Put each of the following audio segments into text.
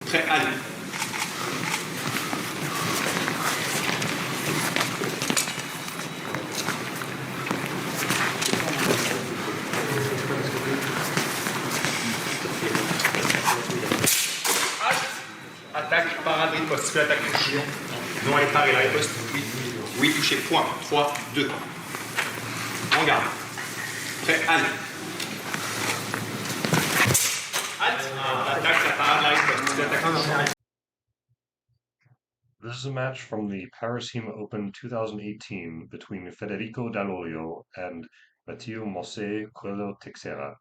Prêt, allez. Attaque, parade, riposte. Tu fais l'attaque touchée. Non, elle est parée, la riposte. Oui, oui, touché. Point. 3, 2. On garde. Prêt, allez. Halte. Attaque, la parade, la riposte. Tu fais l'attaque touchée. This is a match from the Paris HEMA Open 2018 between Federico Dall'Olio and Matteo Mosè Coelho Teixeira.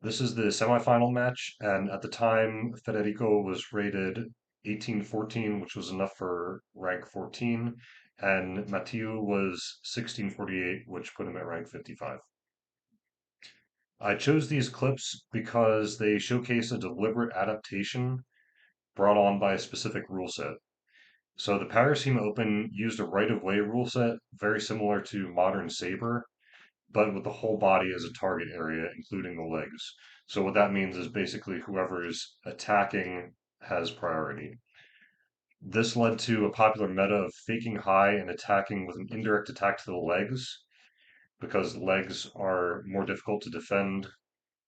This is the semifinal match, and at the time, Federico was rated 1814, which was enough for rank 14, and Matteo was 1648, which put him at rank 55. I chose these clips because they showcase a deliberate adaptation brought on by a specific rule set. So the Paris HEMA Open used a right-of-way rule set, very similar to modern Sabre, but with the whole body as a target area, including the legs. So what that means is basically whoever is attacking has priority. This led to a popular meta of faking high and attacking with an indirect attack to the legs, because legs are more difficult to defend,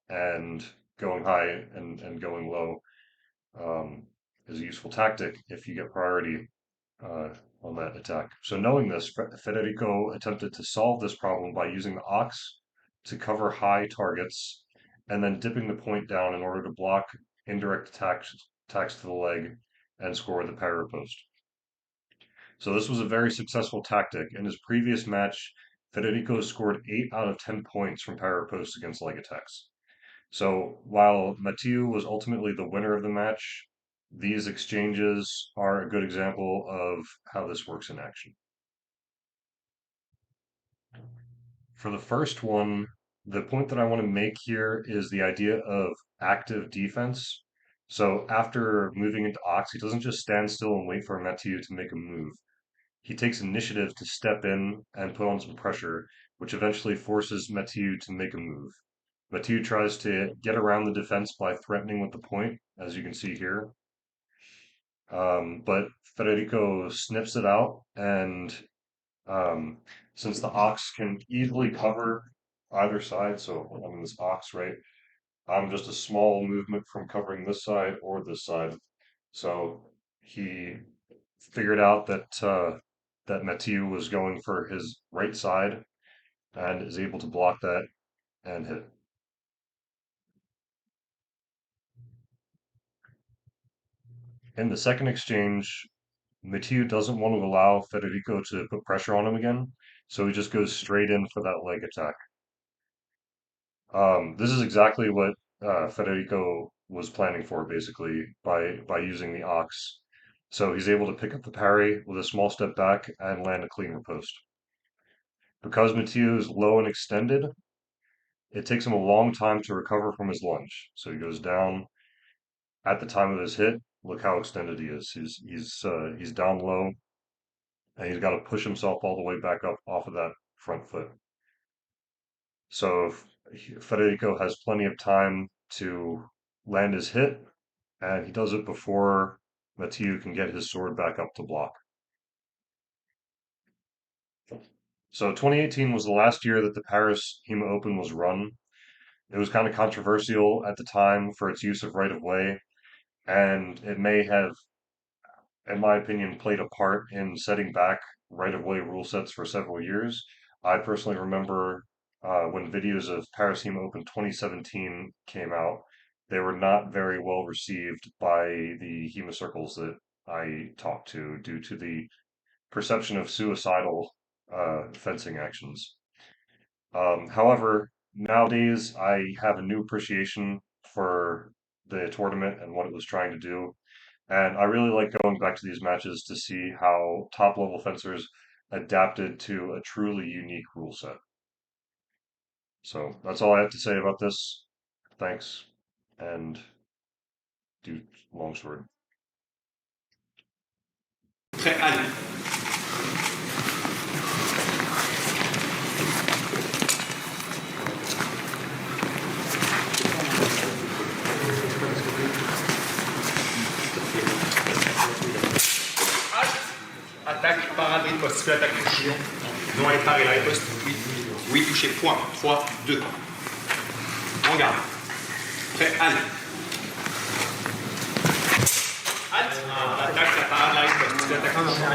and going high and going low is a useful tactic if you get priority uh, on that attack. So knowing this, Federico attempted to solve this problem by using the ox to cover high targets and then dipping the point down in order to block indirect attacks to the leg and score the parry post. So this was a very successful tactic. In his previous match, Federico scored 8 out of 10 points from parry posts against leg attacks. So while Mathieu was ultimately the winner of the match, these exchanges are a good example of how this works in action. For the first one, the point that I want to make here is the idea of active defense. So after moving into Ox, he doesn't just stand still and wait for Mathieu to make a move. He takes initiative to step in and put on some pressure, which eventually forces Mathieu to make a move. Mathieu tries to get around the defense by threatening with the point, as you can see here. But Federico snips it out, and since the ox can easily cover either side, so I'm in this ox, right? I'm just a small movement from covering this side or this side. So he figured out that Mathieu was going for his right side and is able to block that and hit. In the second exchange, Mathieu doesn't want to allow Federico to put pressure on him again, so he just goes straight in for that leg attack. This is exactly what Federico was planning for, basically, by using the ox. So he's able to pick up the parry with a small step back and land a clean riposte. Because Mathieu is low and extended, it takes him a long time to recover from his lunge. So he goes down at the time of his hit. Look how extended he is. He's down low, and he's got to push himself all the way back up off of that front foot. So Federico has plenty of time to land his hit, and he does it before Mathieu can get his sword back up to block. So 2018 was the last year that the Paris HEMA Open was run. It was kind of controversial at the time for its use of right of way, and it may have, in my opinion, played a part in setting back right of way rule sets for several years. I personally remember when videos of Paris HEMA Open 2017 came out, they were not very well received by the HEMA circles that I talked to due to the perception of suicidal fencing actions. However, nowadays I have a new appreciation for the tournament and what it was trying to do. And I really like going back to these matches to see how top level fencers adapted to a truly unique rule set. So that's all I have to say about this. Thanks, and do longsword. Prêt, allez. Attaque, parade, riposte. Fais l'attaque touchée. Non, elle est parée, la riposte. Oui. Oui, touché. Point. 3, 2. On garde. Prêt, allez. Halte. Attaque, la parade, la riposte. Fais l'attaque touchée.